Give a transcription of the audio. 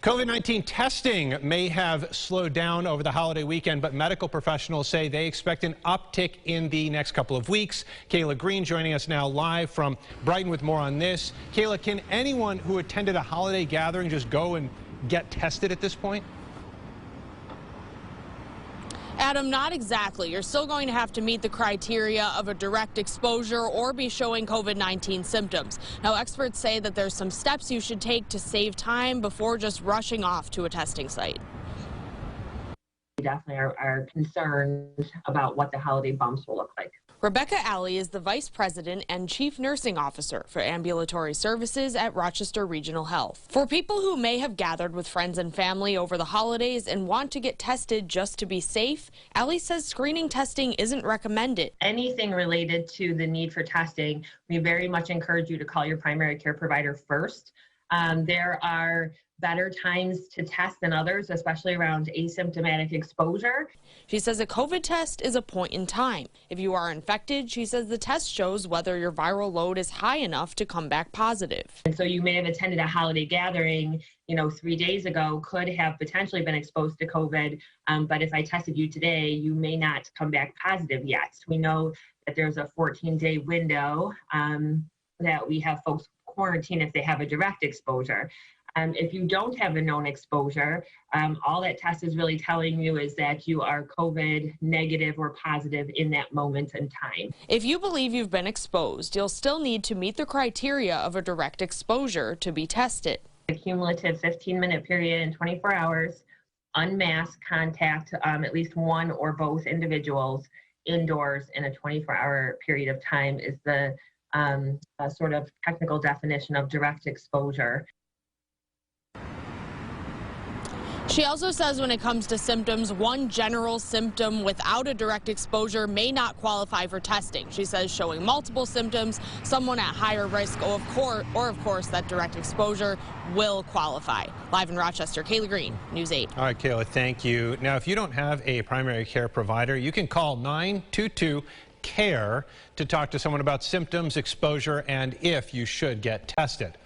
COVID-19 testing may have slowed down over the holiday weekend, but medical professionals say they expect an uptick in the next couple of weeks. Kayla Green joining us now live from Brighton with more on this. Kayla, can anyone who attended a holiday gathering just go and get tested at this point? Adam, not exactly. You're still going to have to meet the criteria of a direct exposure or be showing COVID-19 symptoms. Now, experts say that there's some steps you should take to save time before just rushing off to a testing site. We definitely are concerned about what the holiday bumps will look like. Rebecca Alley is the Vice President and Chief Nursing Officer for Ambulatory Services at Rochester Regional Health. For people who may have gathered with friends and family over the holidays and want to get tested just to be safe, Alley says screening testing isn't recommended. Anything related to the need for testing, we very much encourage you to call your primary care provider first. There are better times to test than others, especially around asymptomatic exposure. She says a COVID test is a point in time. If you are infected, she says the test shows whether your viral load is high enough to come back positive. And so you may have attended a holiday gathering, 3 days ago, could have potentially been exposed to COVID, but if I tested you today, you may not come back positive yet. We know that there's a 14-day window that we have folks quarantine if they have a direct exposure. If you don't have a known exposure, all that test is really telling you is that you are COVID negative or positive in that moment in time. If you believe you've been exposed, you'll still need to meet the criteria of a direct exposure to be tested. A cumulative 15-minute period in 24 hours, unmasked contact, at least one or both individuals indoors in a 24-hour period of time is the sort of technical definition of direct exposure. She also says when it comes to symptoms, one general symptom without a direct exposure may not qualify for testing. She says showing multiple symptoms, someone at higher risk, or of course that direct exposure will qualify. Live in Rochester, Kayla Green, News 8. All right, Kayla, thank you. Now, if you don't have a primary care provider, you can call 922-CARE to talk to someone about symptoms, exposure, and if you should get tested.